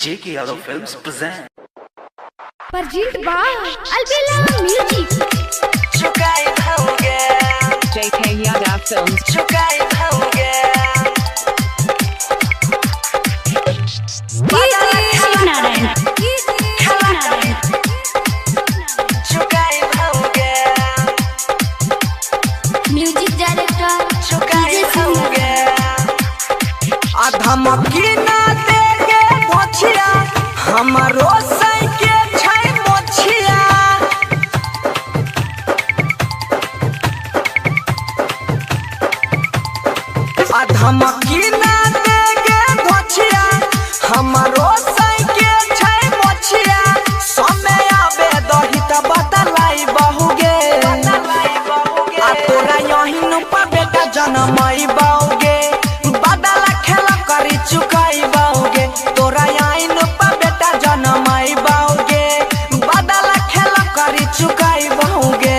J.K. Yadav Films present. Parjeet बा अलबेला music चुकाए होंगे J.K. Yadav Films. चुकाए होंगे शिवनारायण चुकाए होंगे म्यूजिक डायरेक्टर चुकाए होंगे धमकी ना देगे मोछिया हमारो सैके छै मोछिया धमकी ना देगे मोछिया हमारो सैके छै मोछिया समय आबे दही त बतलाई बहुगे तोरा यही न पा बेटा जनमई बहुगे बदला खेल करी चुकाई बहुगे तोरा यही न पा बेटा जनमई बहुगे बदला खेल करी चुकाई बहुगे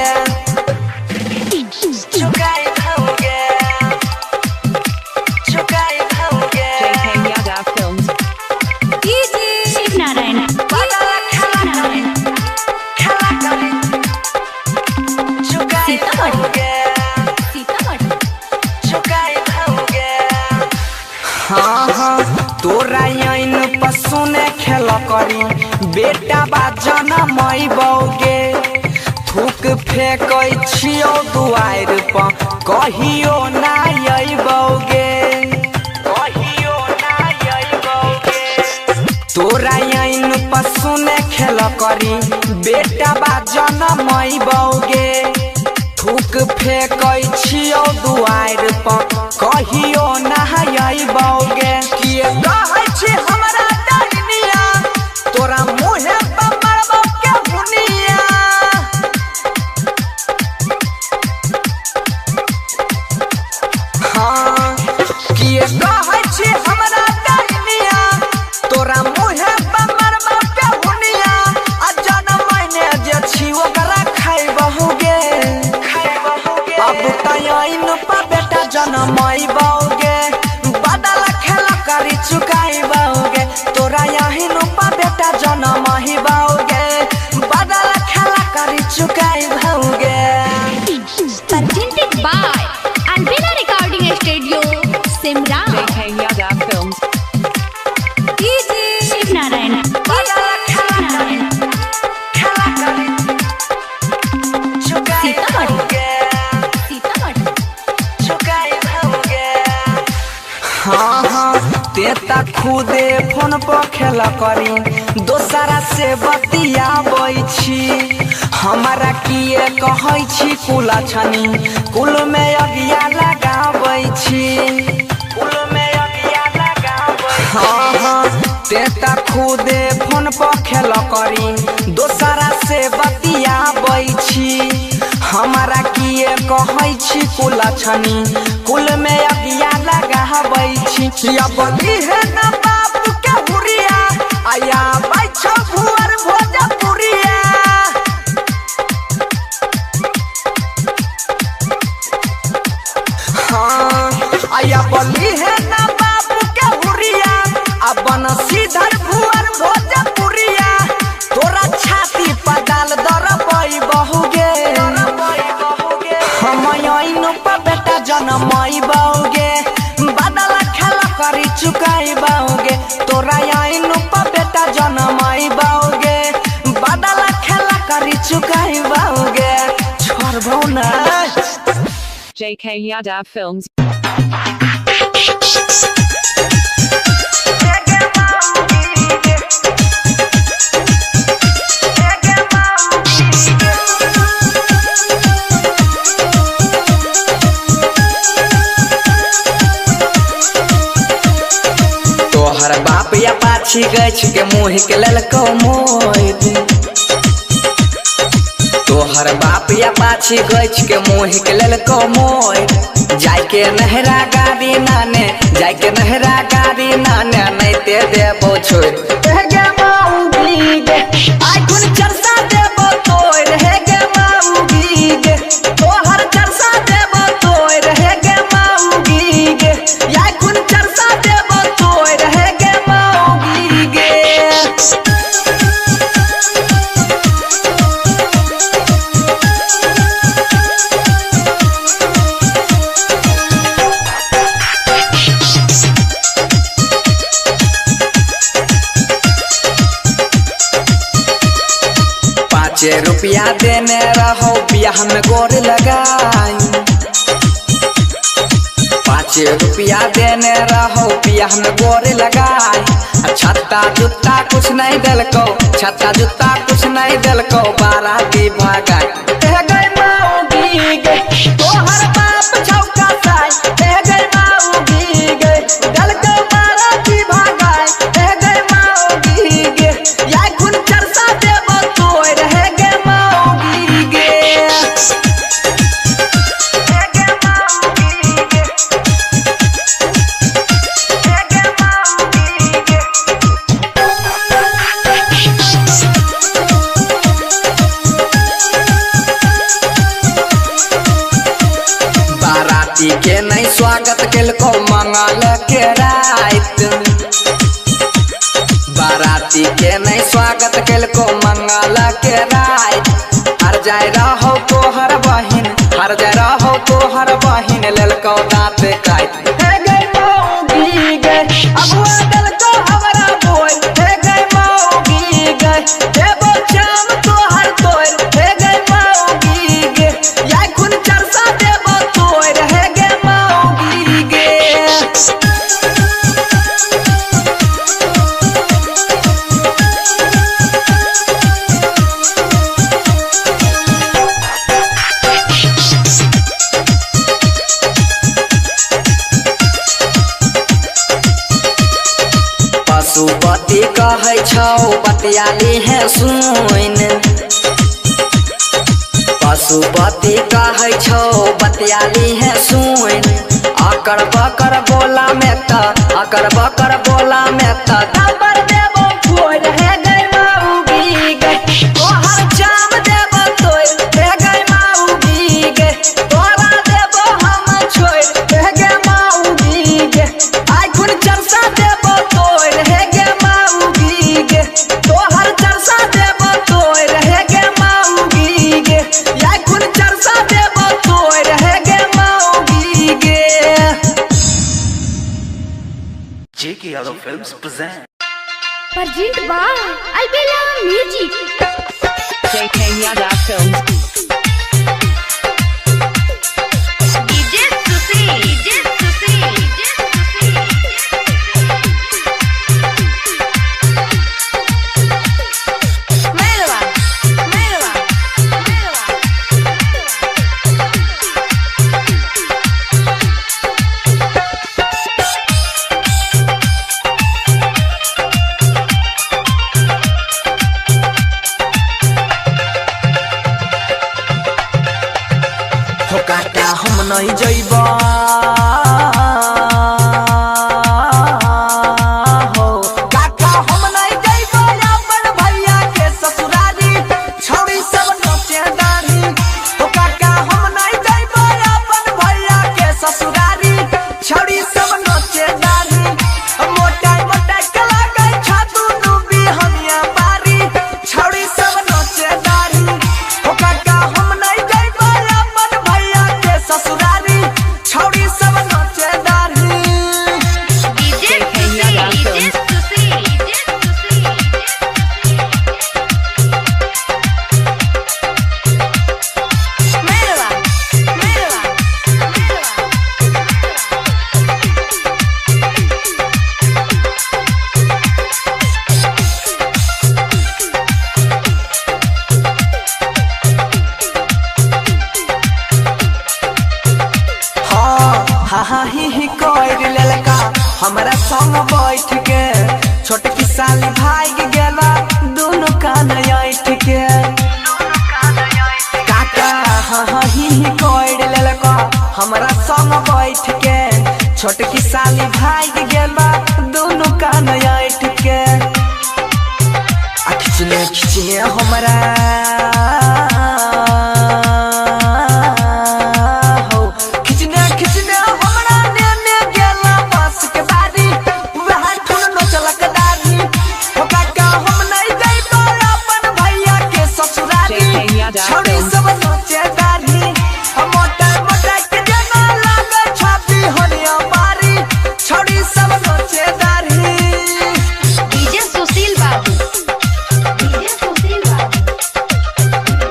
चुकाई बहुगे चुकाई बहुगे J.K. Yadav Films. शिवनारायण बदला खेल करी चुकाई बहुगे चुकाई बहुगे हाँ हाँ तोरा यैन पसुने खेल करी बेटा बा जनमई बौगे थूक फेंकै छियौ दुआर पर कहियो ना अइबौगे कहियो ना अइबौगे तोरा यैन पसुने खेल करी बेटा बा जनमई बौगे थूक फेंकै छियौ दुआर पर कहियो ना अइबौगे किए कहै छी हमरा डरनिया तोरा मुँहे पर मारबौ के हुनिया हाँ किए कहै छी हमरा डरनिया तोरा मुँहे पर मारबौ के हुनिया आ जनमैने जे छी ओकरा खाइबहुगे अब तयन पा बेटा जनमई बौगे बदला खेल करी चुकाई बौगे तोरा यही न पा बेटा जनमई बौगे बदला खेल करी चुकाई बौगे presented by Albela recording studio Simra J.K. Yadav Films. Shivnarayan बदला खेल करी चुकाई बौगे चुकाई बौगे हाँ हाँ ते ता खुदे फोन पर खेल करी दोसरा से बतियाबै छी हमारा किए कहै छी कुला छनी कुल में अगिया लगाबै छी कुल में अगिया लगाबै हाँ हाँ ते ता खुदे फोन पर खेल करी दोसरा से बतियाबै छी हमारा किए कहै छी कुला छनी कुल में अगिया लगाबै छी या बली है ना बाप के हुरिया आया बैठो भुअर भोजपुरिया हाँ आया बली है ना बाप के हुरिया अपन सीधर भुअर भोजपुरिया तोरा छाती पर डाल दरबै बहुगे हम यैन पर बेटा जनमई बौगे बदला खेल करी चुकाई बौगे तोरा यैन पर बेटा जनमई बौगे बदला खेल करी चुकाई बौगे छोड़बौ ना J.K. Yadav Films. तोहर बाप या पाछी गछ के मुँह के ललको मोइत तोहर बाप या पाछी गछ के मुँह के ललको मोइत जाके नहरा गाड़ी नाने जाके नहरा गाड़ी नाने नहीं ते देबो छोड़ गे माऊगी गे आई कुन चरसा देबो तोड़ हे गे माऊगी गे तोहर चरसा देबो तोड़ हे गे माऊगी गे या कुन चरसा देबो तोड़ हे गे माऊगी गे रुपया देने रहो बियाह में गोर लगाई 5 रुपया देने रहो बियाह में गोर लगाई छत्ता जूता कुछ नहीं दिलको छत्ता जूता कुछ नहीं दिलको बाराती भागाई गई माऊगी गई तोहर बाप छौका साई गई माऊगी गई दिलको बाराती भागाई गई माऊगी गई या खुन चरसा देबो तोय रह गई माऊगी गई के नहीं स्वागत केलको मंगल के रात बाराती के नहीं स्वागत केलको मंगल के रात हर जाय रहो तोहर बहिन हर जाय रहो तोहर बहिन लेलको दांत काट गई मौगी गई अबुआ दिलको हमरा बोल गई मौगी गई देबो चाम तोहर तोर गई मौगी गई या खुन चरसा देबो तोर पशुपति कहे छौ बतियाली है सुन पशुपति कहे छौ बतियाली है सुन अकर बकर बोला में त अकर बकर बोला में त दबर देबो फोड़ रह गई माऊगी गई तोहर जाम देबो तोय रह गई माऊगी गई तोरा देबो हम छोड़ रह गई माऊगी गई आई खुन चरसा देबो तोय रह गई माऊगी गई तोहर चरसा देबो तोय रह गई माऊगी गई या खुन चरसा देबो तोय रह गई माऊगी गई J.K. Yadav Films present. Present by Albella Music. JK Yadav Films. DJ Susie, DJ Susie, DJ Susie. Merhaba, merhaba, merhaba. काटा हम नहीं जइबा हो काका हम नहीं जइबा अपन भैया के ससुराली छौरी सब नचे दाढ़ी हो काका हम नहीं जइबा अपन भैया के ससुराली छौरी सब नचे दाढ़ी मोटा मोटा कला गई छातू डूबी हमिया बारी छौरी सब नचे दाढ़ी हो काका हम नहीं जइबा अपन भैया के ससुराली छौरी सब नचे दाढ़ी DJ Susie, DJ Susie, DJ Susie. Merhaba, merhaba, merhaba. हाँ ही कोइर ललका हमरा संग बैठ के छोटकी साली भाग गेला दोनों कान ऐठ के काका हाँ ही कोइर ललका हमरा संग बैठ के छोटकी साली भाग गेला दोनों कान ऐठ के खिचने खिचिए हमरा छौरी सब नचे दाढ़ी मोटा मोटा के जना लागे छाती हरिया बारी छौरी सब नचे दाढ़ी DJ Susil Babu, DJ Susil Babu.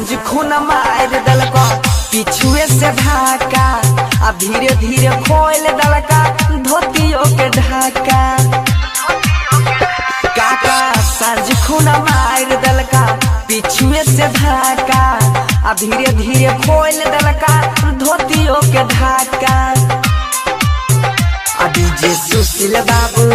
सांझ खून मार दलका पिछुए से ढाका अब धीरे धीरे खोल दलका धोतियों के ढाका काका सांझ खून मार दलका पिछुए से ढाका अब धीरे धीरे खोल दलका धोतियों के ढाका डीजे सुशील बाबू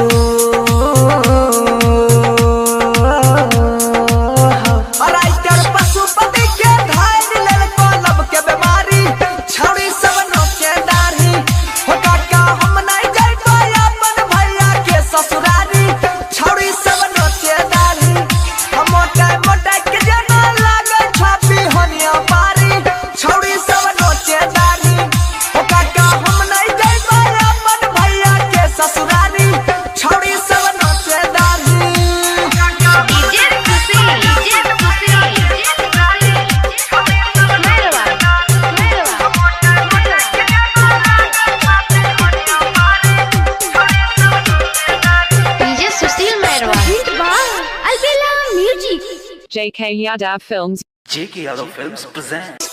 JK Yadav Films. JK Yadav Films present.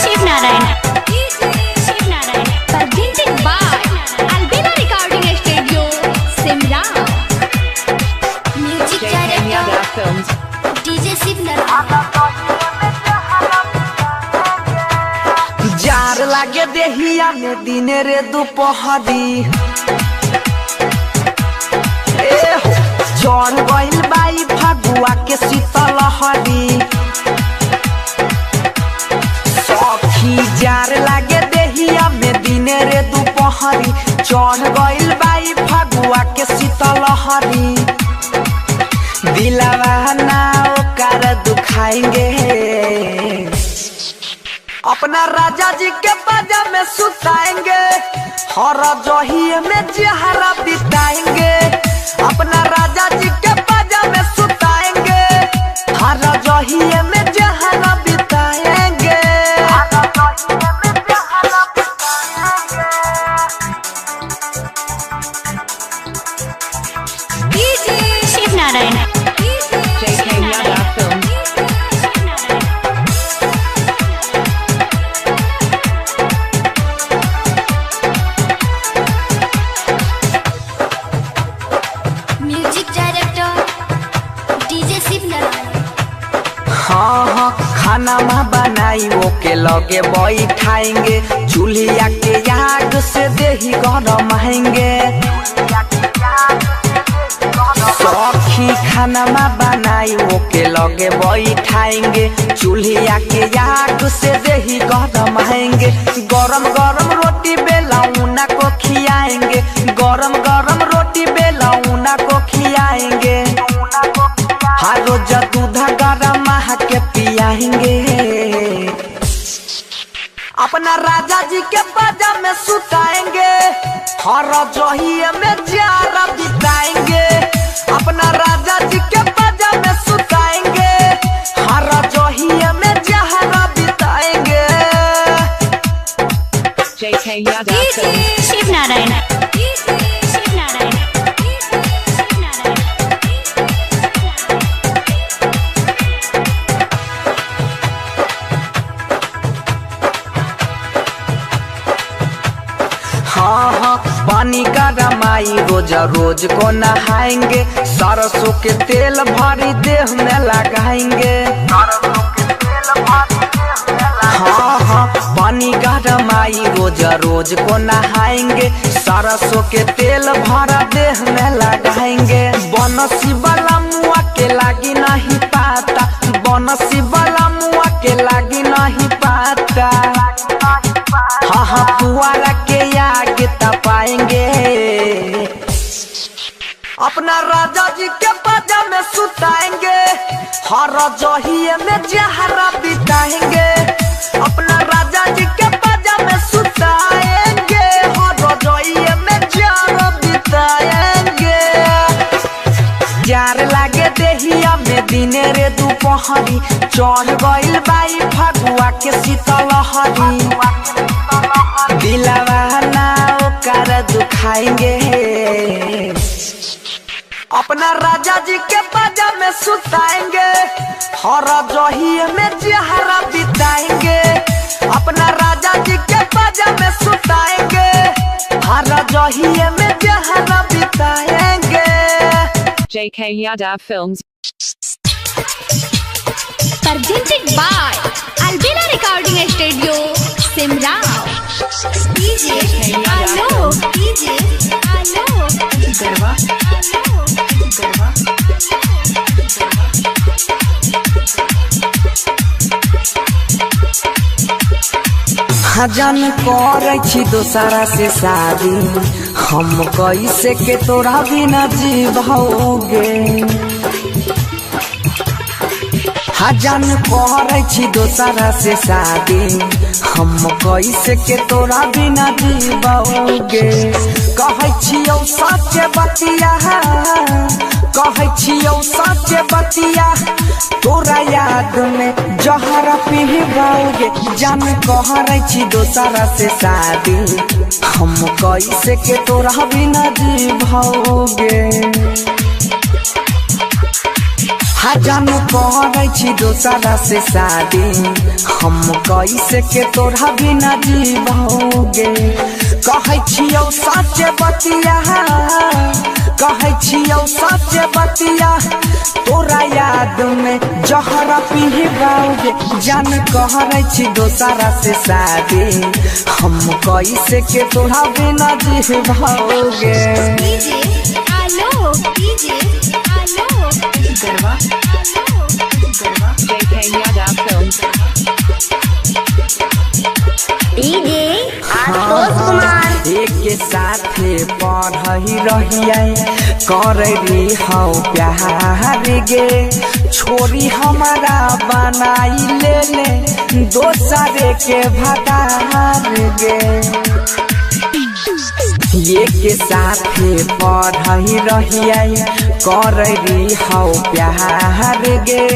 Shiv Narayan. Presented by Albina Recording Studio, Simra. Music JK Yadav Films. DJ Shiv Narayan. जार लागे देहिया में दिन रे दोपहरी चढ़ गइल बाई फगुआ के शीतल हरी सखी जार लागे देहिया में दिन रे दोपहरी चढ़ गइल बाई फगुआ के शीतल हरी दिलवा ना ओकर दुखाएंगे अपना राजा जी के बाजा में सुताएंगे हर जहिए में जहरा बिताएंगे अपना राजा जी के बाजा में सुताएंगे हर जहिए में जहरा बिताएंगे Shiv Narayan JK Yadav Films. हाँ खाना में बनाई वो के लगे बैठाएंगे चूल्हिया के आग से देही गरम आएंगे सखी खाना में बनाई वो के लगे बैठाएंगे चूल्हिया के आग से देही गरम आएंगे गरम गरम रोटी बेलौना को खियाएंगे गरम गरम रोटी बेलौना को खियाएंगे हर रोज दूध गरम के पियाएंगे अपना राजा जी के बाजा में सुताएंगे हर जहिए में जारा बिताएंगे अपना राजा जी के बाजा में सुताएंगे हर जहिए में जारा बिताएंगे JK Yadav Films. Shiv Narayan हाँ पानी का रमाई रोज रोज को नहाएंगे सरसों के तेल भरी देह में लगाएंगे हाँ पानी का रमाई रोज रोज को नहाएंगे सरसों के तेल भरा देह में लगाएंगे बनसी वाला मुआ के लागी नहीं पाता बनसी वाला मुआ के लागी नहीं पाता हाँ पुआरा के आगे तपाएंगे अपना राजा जी के बाजा में सुताएंगे हर जहिए में जहरा बिताएंगे अपना राजा जी के बाजा में सुताएंगे हर जहिए में जहरा बिताएंगे जार लागे देहिया में दिन रे दोपहरी चढ़ गइल बाई फगुआ के शीतल हरी दिलवा ना ओकर दुखाएंगे अपना राजा जी के बाजा में सुताएंगे, हर जहिए में जहरा बिताएंगे। अपना राजा जी के बाजा में सुताएंगे, हर जहिए में जहरा बिताएंगे। JK Yadav Films. presented by Albina Recording Studio, Simrao. DJ Alok, DJ Alok, Garwa, Garwa. हजान करे छी दोसरा से शादी, हम कैसे के तोरा बिना जीवोगे। हजान करे छी दोसरा से शादी, हम कैसे के तोरा बिना जीवोगे। कहै छियौ सच बतिया, कहै छियौ सच बतिया, तोरा याद में जहर पीबोगे। जान कहै छी दोसरा से शादी, हम कैसे के तोरा बिना जीवोगे। हजान कहै छी दोसरा से शादी, हम कैसे के तोरा बिना जीवोगे। कहै छियौ सच बतिया, कहै छियौ सच बतिया, तोरा याद में जहर पीबोगे। जान कहै छी दोसरा से शादी, हम कैसे के तोरा बिना जीवोगे। DJ Alok, DJ Alok, Garwa, Garwa. JK Yadav Films. DJ Ashutosh Kumar. एक साथे पढ़ी रहिए, कररी हौ प्यार गे। छोरी हमारा बनाई ले दोसरे के भतार गे। एक साथे पढ़ी रहिए, कररी हौ प्यार गे।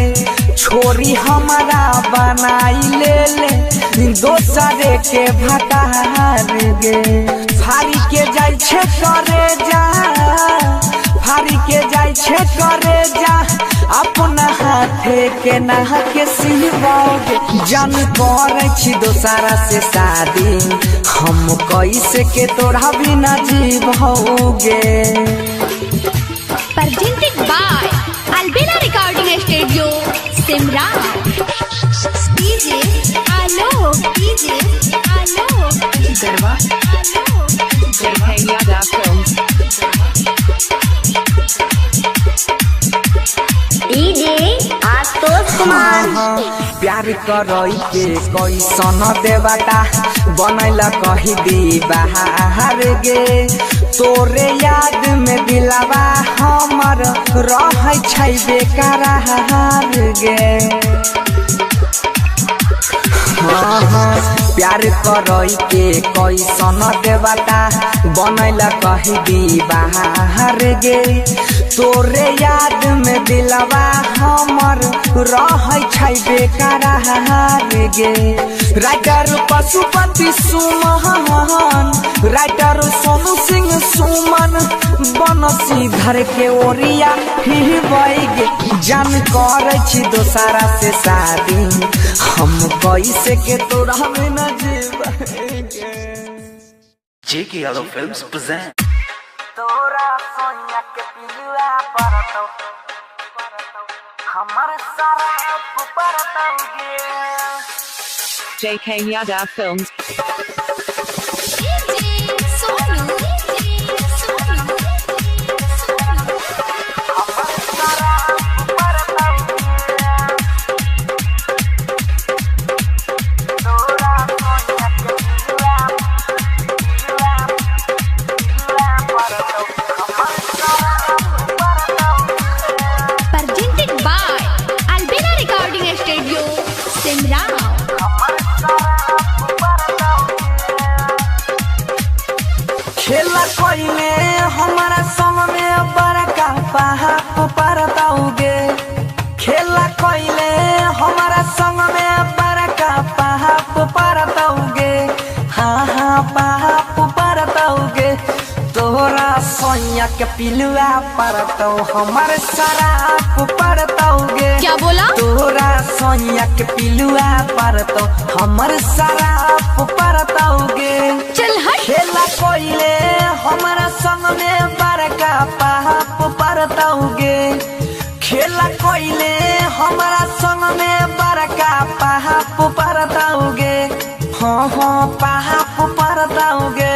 छोरी हमारा बनाई ले दोसरे के भतार गे। फारी के जाय छे करे जा, फारी के जाय छे करे जा, अपना हाथे के नहा के सिलवाओगे। जान करे छी दोसरा से शादी, हम कैसे के तोरा बिना जीवोगे। Presented by Albina Recording Studio, Simrao. DJ Alok, DJ Alok, Garwa, JK Yadav Films. DJ Ashutosh Kumar. प्यार करई के कैसन देवता, बनैला कही दी बाहर गे। तोरे याद में दिलवा हमर रहै छै बेकरार गे। प्यार करई के कैसन देवता, बनैला कही दी बाहर गे। तोरे याद में दिलवा हमर रहै छै बेकरार गे। राइटर पशुपति सुमन, राइटर सोनू सिंह सुमन, बनसी धर के ओरिया हिबैगे। जान करे छी दोसरा से शादी, हम कैसे के तोरा बिना जीवोगे। JK Yadav Films present. तोरा सोनिया के पिलुआ परतो, हमर सारा परतोगे। JK Yadav Films. DJ Sonu, DJ Sonu. हमर सारा परतोगे। तोरा सोनिया के पिलुआ परतो, हमर सारा परतोगे। Presented by Albina Recording Studio, Simrao. खेला कोइले हमारा संग में बड़का पाप परताओगे। खेला कोइले हमारा संग में बड़का पाप परताओगे। हाँ हाँ पाप परताओगे। तो तोरा सोनिया के पिलुआ परतो हमर शराब पड़तौगे। क्या बोला? तोरा सोनिया के पिलुआ परतो हमर शराब पड़तौगे। चल हट। खेला कोइले हमारा संग में बड़का पाप पड़तौगे। खेला कोइले हमारा संग में बड़का पाप पड़तौगे। हाँ हाँ पाप पड़तौगे।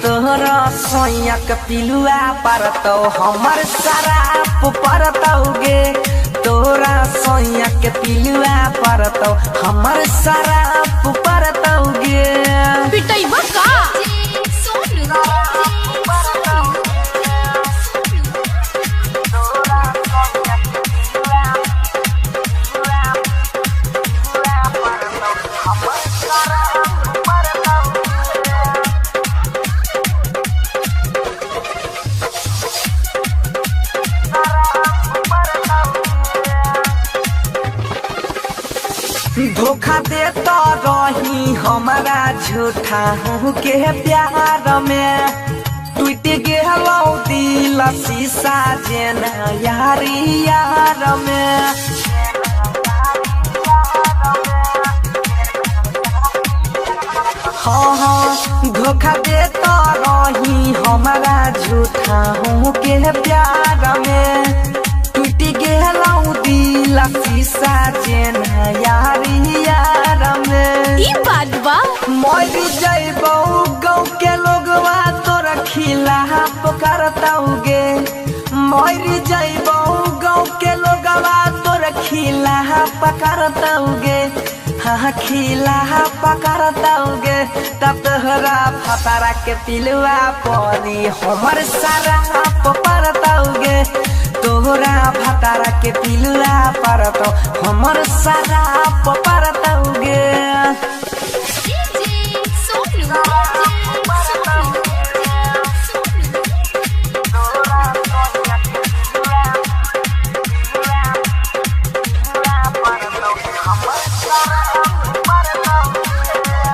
तोरा सोनिया के पिलुआ परतो हमर शराब पड़तौगे। तोरा सोनिया के पिलुआ परतो हमर शराब पड़तौगे। पिटैबा का? धोखा देता रही हमारा झूठा हूँ के प्यार में। टूट गेलौ दिल शीशा जेना यारी यार में। हाँ हाँ धोखा देता रही हमारा झूठा हूँ के प्यार में। टूट गेलौ दिल शीशा जेना यारी यार में। ई बात बा मर जइबौ गाँव के लोगवा तोरा खिलाफ करतौगे। मर जइबौ गाँव के लोगवा तोरा खिलाफ करतौगे। हाँ खिलाफ करतौगे। तब तोहरा फतारा के पिलुआ परी हमर शराब पड़तौगे। तोहरा फतारा के पिलुआ परतो हमर शराब पड़तौगे।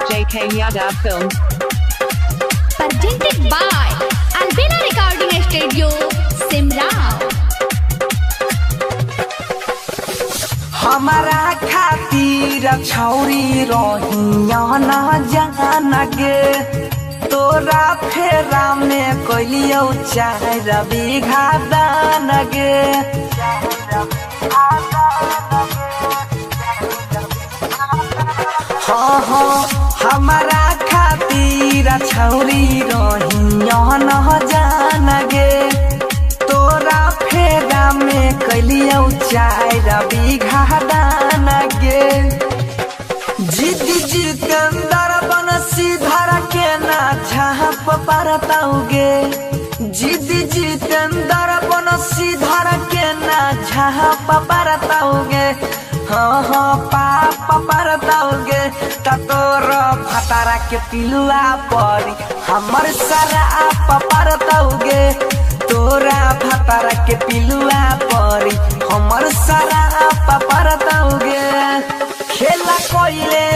JK Yadav Films. presented by Albina Recording Studio, Simrao. हमारा खातिर छौरी रहिया न जान गे। तोरा फेरा में कोलियो चार बीघा दान गे। हाँ हाँ हमारा खातिर छौरी रहिया न जान गे। तोरा फेरा में कलियो चार बीघा दान गे। जिद जितेंद्र बंशीधर के ना झाप पड़तौगे। जिद जितेंद्र बंशीधर के ना झाप पड़तौगे। हाँ हाँ पाप पड़तौगे। तोरा फतारा के पिलुआ परी हमर शराब पड़तौगे। तोरा फतारा के पिलुआ परी हमर शराब पड़तौगे। खेला कोइले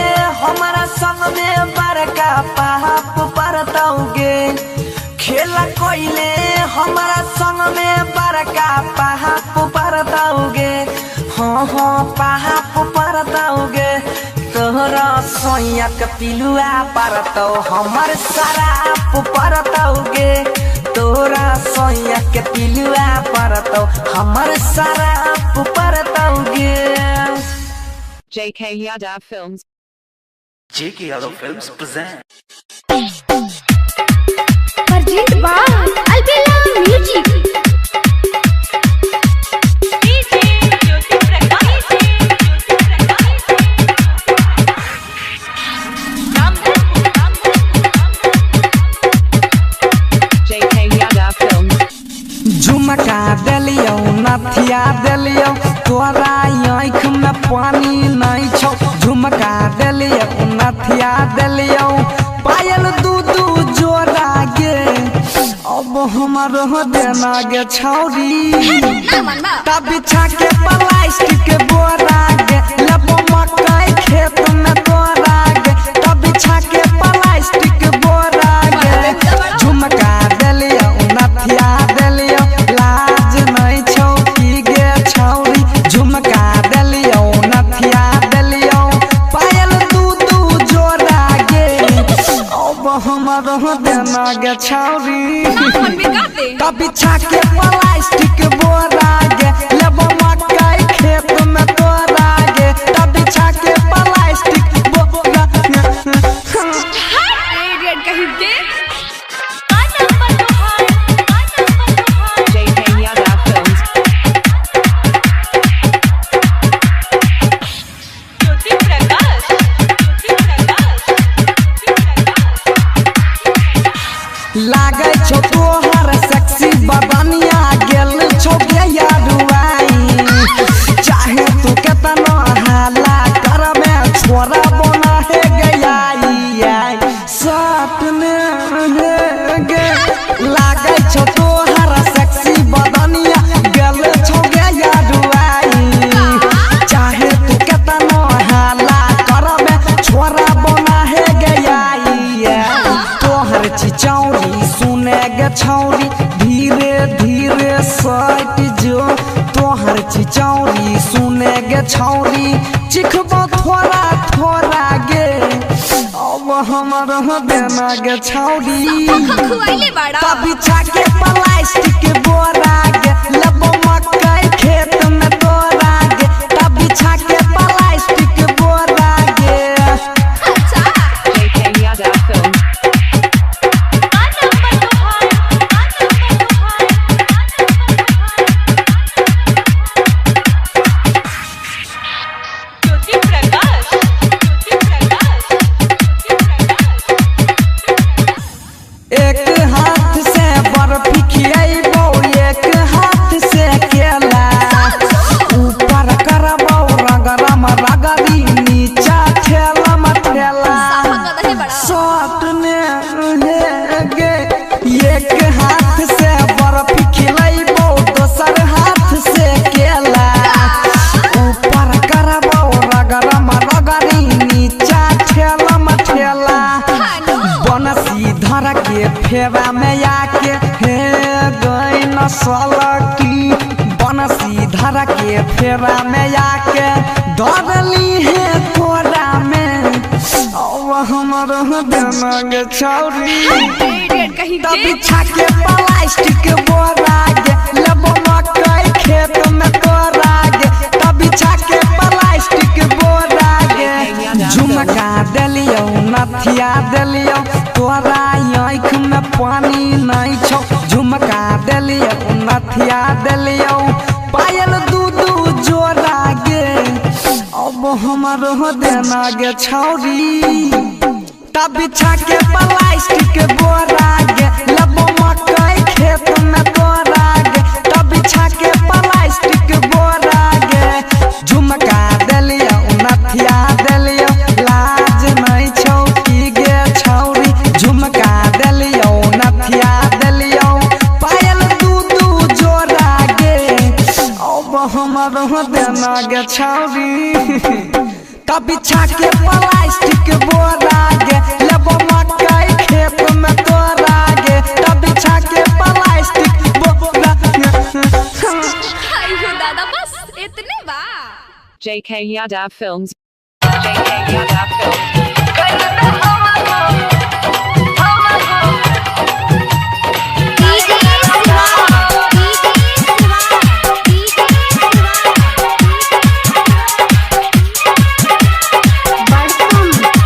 हमारा संग में बड़का पाप पड़तौगे। खेला कोइले हमारा संग में बड़का पाप पड़तौगे। हाँ हाँ पाप पड़तौगे। तोहरा सोनिया के पिलुआ परतो हमर शराब पड़तौगे। तोरा सोनिया के पिलुआ परतो हमर शराब पड़तौगे। JK Yadav Films. JK Yadav Films present. Presented by Albina Music. JK Yadav Films. झुमका देलियो नथिया देलियो तोरा आँख में पानी नहीं छौ। झुमका देलियो नथिया देलियो पायल दू दू जोड़ा गे। अब हमर देना गे छौरी तब बिछा के प्लास्टिक बोरा गे। लब मकई खेत में तोरा गे तब बिछा के प्लास्टिक बोरा गे। झुमका देलियो गे छौरी हम भी गाते कभी छाके प्लास्टिक बोरा गे लेबो मकई खेत में तोरा गे कभी छाके प्लास्टिक बोरा रेड कहीं के JK Yadav Films. लागे छो तोहर सेक्सी बदनिया गेल छो गया रुआई चाहे तू केतना हाला करबे छोरा बना है गया सपने गे लागे छो तोहर सेक्सी बदनिया गेल छो गया रुआई चाहे तू केतना हाला करबे छोरा बना है गया तोहर चिचौरी सुने गे छौरी धीरे धीरे सट जो तोहर चिचौरी सुने गे छौरी चिखबो थोड़ा थोड़ा गे अब हमर देना गे छौरी खुआइले बड़ा कभी छाके प्लास्टिक बोरा गे लेबो मकई खेत में तोरा गे कभी छाके प्लास्टिक बोरा गे अच्छा JK Yadav Films. एक हाथ से बर्फी खियाइबो एक हाथ से केला ऊपर करबो रगरम रगरी नीचा ठेलम ठेला गदहे बड़ा सटने गे एक हाथ से बर्फी खिलाइबो दोसर हाथ से केला ऊपर करबो रगरम रगरी नीचा ठेलम ठेला हेलो बनसी धर के फेरा में आके हे गई नसलकी बनसी धर के फेरा में आके धरली है कोरा में अब हमर देना गे छौरी रेड कहीं तभी के छाके प्लास्टिक बोरा गे लेबो मकई खेत में तोरा गे तभी छाके प्लास्टिक बोरा गे झुमका देलियो नथिया देलियो तोरा आँख में पानी नहीं छौ झुमका देलियो नथिया देलियो पायल दू दू जोड़ा गे अब हमर देना गे छौरी तभी छाके प्लास्टिक बोरा गे लेबो मकई खेत में तोरा गे तभी छाके प्लास्टिक बोरा गे झुमका देलियो नथिया देलियो लाज नहीं छौ की गे छौरी झुमका देलियो नथिया देलियो पायल दू दू जोड़ा गे अब हमर देना गे छौरी कभी छाके प्लास्टिक बोरा गे लेबो मकई खेत में तोरा गे कभी छाके प्लास्टिक बोरा हाय हो दादा बस इतने बा JK Yadav Films. JK Yadav Films. DJ Shiva DJ बड़सम गे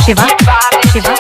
शिवा शिवा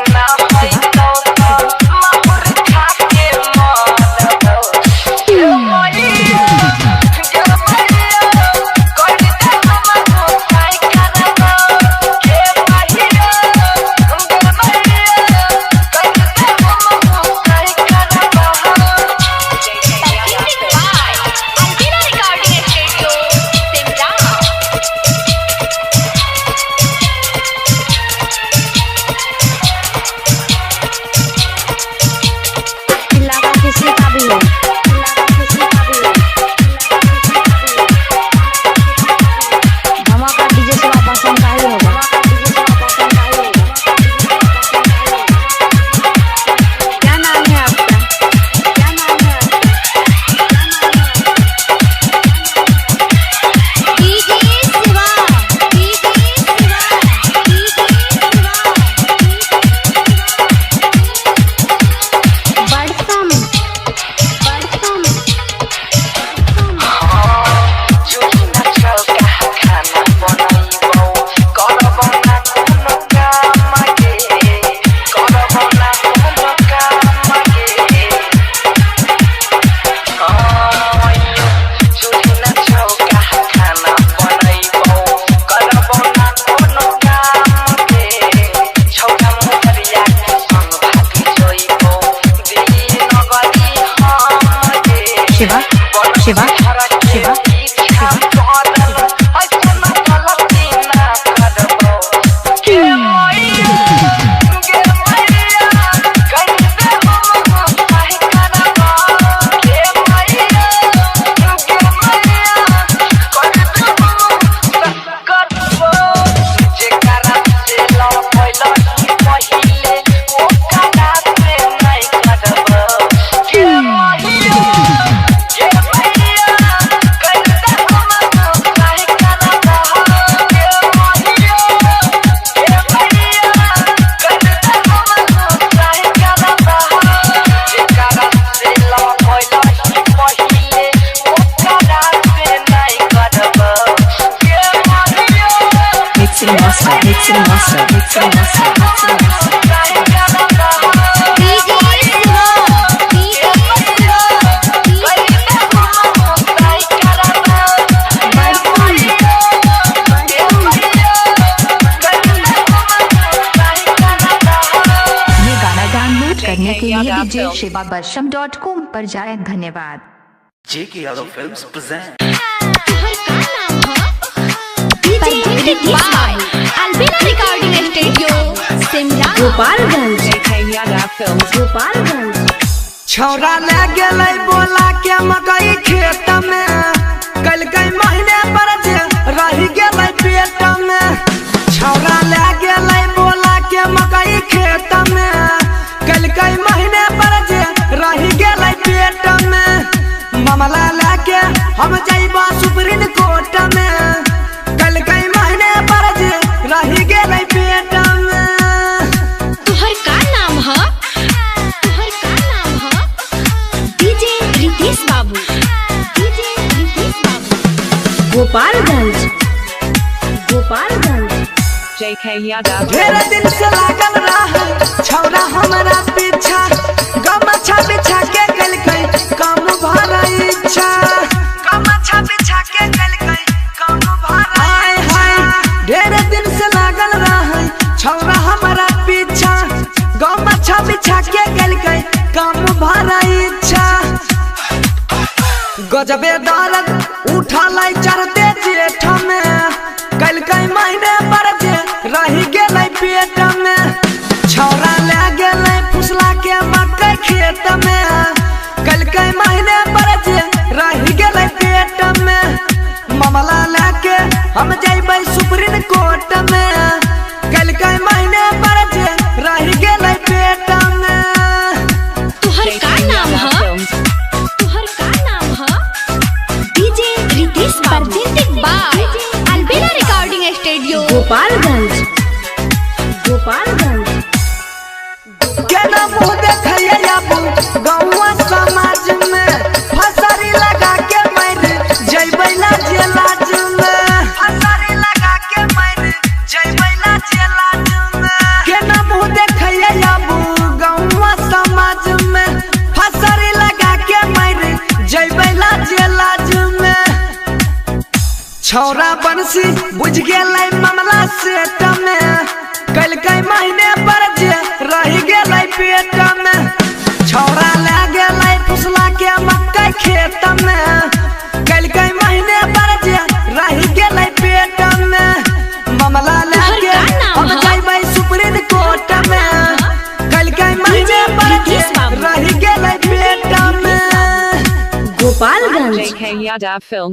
शिवा शिवा करने के लिए djshivabasham.com पर जाएं। धन्यवाद। JK Yadav Films present Albina Recording Studio, Simla, Gopalganj. JK Yadav Films, Gopalganj. छौरा ले गेलै बोला के मकई खेत में, कल कई महीने पर जे रही गेलै पेट में। छौरा ले गेलै बोला के मकई खेत में, कल कई महीने पर जे रही गेलै पेट में। मामला लेके हम जाइबा सुप्रीम कोर्ट में, कल कई महीने पर जे रही गेलै पेट में। तुहर का नाम है? तुहर का नाम है? डीजे रितेश बाबू, डीजे रितेश बाबू। गोपालगंज, गोपालगंज। JK Yadav ढेर दिन से लागल रहा छौरा हमरा पीछा, गमछा बिछा के गल कई कम भरा इच्छा। गमछा बिछा के गल कई कम भरा हाय हाय। ढेर दिन से लागल रहा छौरा हमरा पीछा, गमछा बिछा के गल कई कम भरा इच्छा। गजबे दर्द उठा लाई चढ़ते जेठ में, कल कई महीने पर जे रही गेलै पेट में। छौरा ले गेलै फुसला के मकई खेत में, कल कई महीने पर जे रही गेलै पेट में। मामला लेके हम जइबै सुप्रीम कोर्ट में, कल कई महीने पर जे रही गेलै पेट में। तुहर का नाम है? तुहर का नाम है? डीजे रितेश बाबू, Albina Recording Studio, Gopalganj, Gopalganj. केना मुँह देखैया आबू गौवा समाज में, फसरी लगा के मर जइबै ना जेलाज में। फसरी लगा के मर जइबै ना जेलाज में। छौरा बंसी बुझ गेलै मामला सेट में कल कई महीने पर जे रह गेलै पेट में छौरा ले गेलै फुसला के मकई खेत में कल कई महीने पर जे रह गेलै पेट में मामला ले के अब जाइबै सुप्रीम कोर्ट में कल कई महीने पर जे रह गेलै पेट में गोपालगंज JK Yadav Film.